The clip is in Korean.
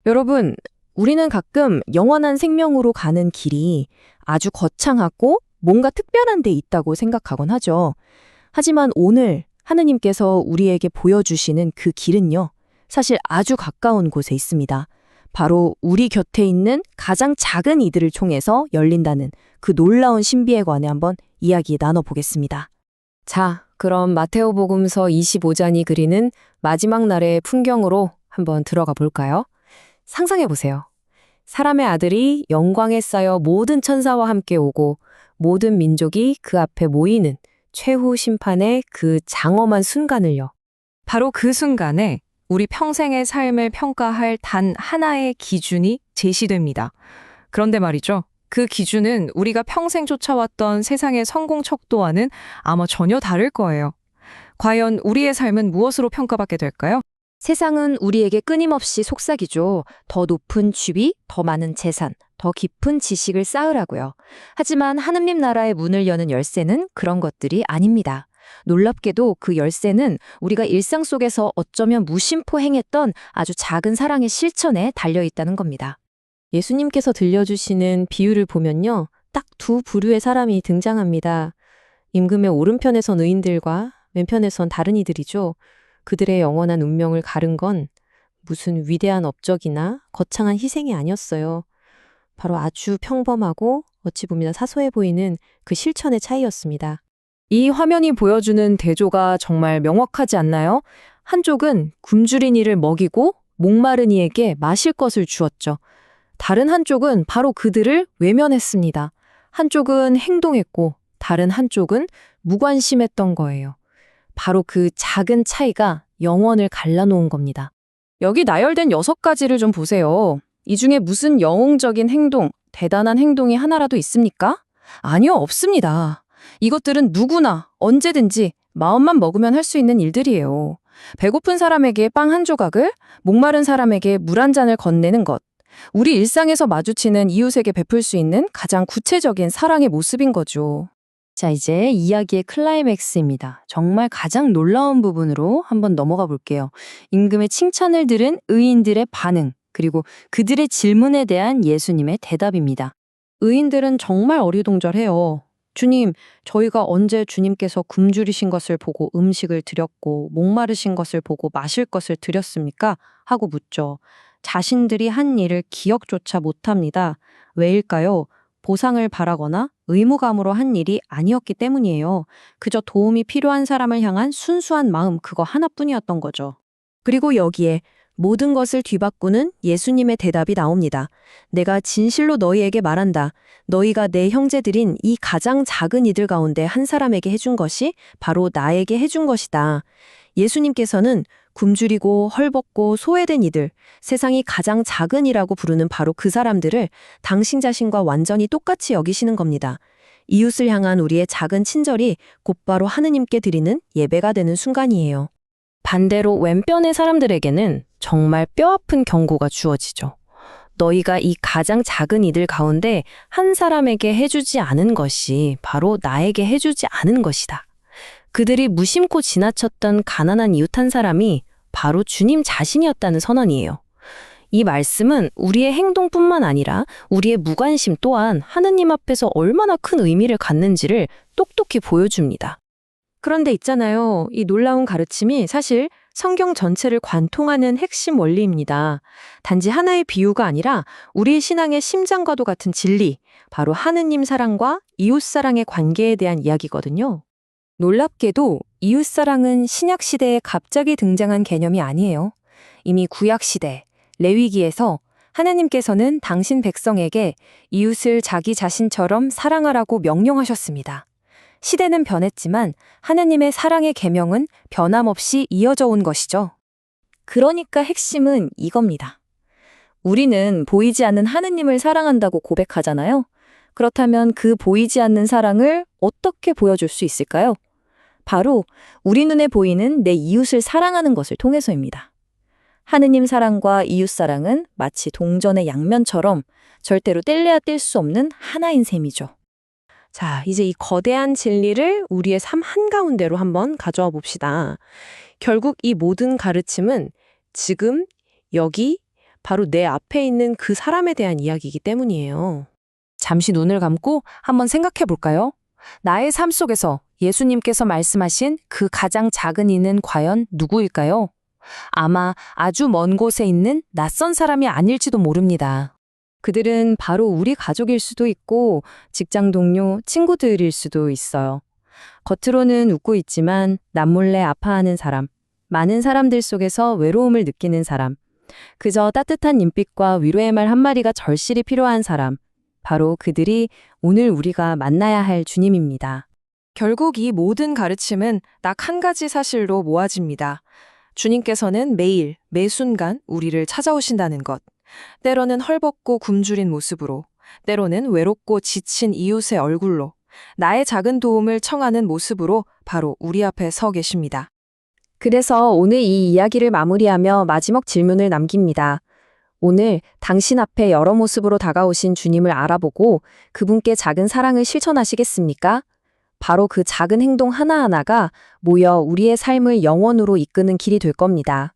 여러분, 우리는 가끔 영원한 생명으로 가는 길이 아주 거창하고 뭔가 특별한 데 있다고 생각하곤 하죠. 하지만 오늘 하느님께서 우리에게 보여주시는 그 길은요, 사실 아주 가까운 곳에 있습니다. 바로 우리 곁에 있는 가장 작은 이들을 통해서 열린다는 그 놀라운 신비에 관해 한번 이야기 나눠보겠습니다. 자, 그럼 마테오복음서 25장이 그리는 마지막 날의 풍경으로 한번 들어가 볼까요? 상상해 보세요. 사람의 아들이 영광에 쌓여 모든 천사와 함께 오고 모든 민족이 그 앞에 모이는 최후 심판의 그 장엄한 순간을요. 바로 그 순간에 우리 평생의 삶을 평가할 단 하나의 기준이 제시됩니다. 그런데 말이죠. 그 기준은 우리가 평생 쫓아왔던 세상의 성공 척도와는 아마 전혀 다를 거예요. 과연 우리의 삶은 무엇으로 평가받게 될까요? 세상은 우리에게 끊임없이 속삭이죠. 더 높은 지위, 더 많은 재산, 더 깊은 지식을 쌓으라고요. 하지만 하느님 나라의 문을 여는 열쇠는 그런 것들이 아닙니다. 놀랍게도 그 열쇠는 우리가 일상 속에서 어쩌면 무심코 행했던 아주 작은 사랑의 실천에 달려 있다는 겁니다. 예수님께서 들려주시는 비유를 보면요. 딱 두 부류의 사람이 등장합니다. 임금의 오른편에선 의인들과 왼편에선 다른 이들이죠. 그들의 영원한 운명을 가른 건 무슨 위대한 업적이나 거창한 희생이 아니었어요. 바로 아주 평범하고 어찌 보면 사소해 보이는 그 실천의 차이였습니다. 이 화면이 보여주는 대조가 정말 명확하지 않나요? 한쪽은 굶주린 이를 먹이고 목마른 이에게 마실 것을 주었죠. 다른 한쪽은 바로 그들을 외면했습니다. 한쪽은 행동했고 다른 한쪽은 무관심했던 거예요. 바로 그 작은 차이가 영원을 갈라놓은 겁니다. 여기 나열된 6가지를 좀 보세요. 이 중에 무슨 영웅적인 행동, 대단한 행동이 하나라도 있습니까? 아니요, 없습니다. 이것들은 누구나 언제든지 마음만 먹으면 할 수 있는 일들이에요. 배고픈 사람에게 빵 한 조각을, 목마른 사람에게 물 한 잔을 건네는 것. 우리 일상에서 마주치는 이웃에게 베풀 수 있는 가장 구체적인 사랑의 모습인 거죠. 자, 이제 이야기의 클라이맥스입니다. 정말 가장 놀라운 부분으로 한번 넘어가 볼게요. 임금의 칭찬을 들은 의인들의 반응, 그리고 그들의 질문에 대한 예수님의 대답입니다. 의인들은 정말 어리둥절해요. 주님, 저희가 언제 주님께서 굶주리신 것을 보고 음식을 드렸고 목마르신 것을 보고 마실 것을 드렸습니까? 하고 묻죠. 자신들이 한 일을 기억조차 못합니다. 왜일까요? 보상을 바라거나 의무감으로 한 일이 아니었기 때문이에요. 그저 도움이 필요한 사람을 향한 순수한 마음, 그거 하나뿐이었던 거죠. 그리고 여기에 모든 것을 뒤바꾸는 예수님의 대답이 나옵니다. 내가 진실로 너희에게 말한다. 너희가 내 형제들인 이 가장 작은 이들 가운데 한 사람에게 해준 것이 바로 나에게 해준 것이다. 예수님께서는 굶주리고 헐벗고 소외된 이들, 세상이 가장 작은 이라고 부르는 바로 그 사람들을 당신 자신과 완전히 똑같이 여기시는 겁니다. 이웃을 향한 우리의 작은 친절이 곧바로 하느님께 드리는 예배가 되는 순간이에요. 반대로 왼편의 사람들에게는 정말 뼈아픈 경고가 주어지죠. 너희가 이 가장 작은 이들 가운데 한 사람에게 해주지 않은 것이 바로 나에게 해주지 않은 것이다. 그들이 무심코 지나쳤던 가난한 이웃 한 사람이 바로 주님 자신이었다는 선언이에요. 이 말씀은 우리의 행동뿐만 아니라 우리의 무관심 또한 하느님 앞에서 얼마나 큰 의미를 갖는지를 똑똑히 보여줍니다. 그런데 있잖아요. 이 놀라운 가르침이 사실 성경 전체를 관통하는 핵심 원리입니다. 단지 하나의 비유가 아니라 우리 신앙의 심장과도 같은 진리, 바로 하느님 사랑과 이웃 사랑의 관계에 대한 이야기거든요. 놀랍게도 이웃사랑은 신약시대에 갑자기 등장한 개념이 아니에요. 이미 구약시대, 레위기에서 하나님께서는 당신 백성에게 이웃을 자기 자신처럼 사랑하라고 명령하셨습니다. 시대는 변했지만 하나님의 사랑의 계명은 변함없이 이어져 온 것이죠. 그러니까 핵심은 이겁니다. 우리는 보이지 않는 하느님을 사랑한다고 고백하잖아요. 그렇다면 그 보이지 않는 사랑을 어떻게 보여줄 수 있을까요? 바로 우리 눈에 보이는 내 이웃을 사랑하는 것을 통해서입니다. 하느님 사랑과 이웃 사랑은 마치 동전의 양면처럼 절대로 뗄래야 뗄 수 없는 하나인 셈이죠. 자, 이제 이 거대한 진리를 우리의 삶 한가운데로 한번 가져와 봅시다. 결국 이 모든 가르침은 지금, 여기, 바로 내 앞에 있는 그 사람에 대한 이야기이기 때문이에요. 잠시 눈을 감고 한번 생각해 볼까요? 나의 삶 속에서 예수님께서 말씀하신 그 가장 작은 이는 과연 누구일까요? 아마 아주 먼 곳에 있는 낯선 사람이 아닐지도 모릅니다. 그들은 바로 우리 가족일 수도 있고 직장 동료, 친구들일 수도 있어요. 겉으로는 웃고 있지만 남몰래 아파하는 사람, 많은 사람들 속에서 외로움을 느끼는 사람, 그저 따뜻한 눈빛과 위로의 말 한마디가 절실히 필요한 사람, 바로 그들이 오늘 우리가 만나야 할 주님입니다. 결국 이 모든 가르침은 딱 한 가지 사실로 모아집니다. 주님께서는 매일, 매 순간 우리를 찾아오신다는 것. 때로는 헐벗고 굶주린 모습으로, 때로는 외롭고 지친 이웃의 얼굴로, 나의 작은 도움을 청하는 모습으로 바로 우리 앞에 서 계십니다. 그래서 오늘 이 이야기를 마무리하며 마지막 질문을 남깁니다. 오늘 당신 앞에 여러 모습으로 다가오신 주님을 알아보고 그분께 작은 사랑을 실천하시겠습니까? 바로 그 작은 행동 하나하나가 모여 우리의 삶을 영원으로 이끄는 길이 될 겁니다.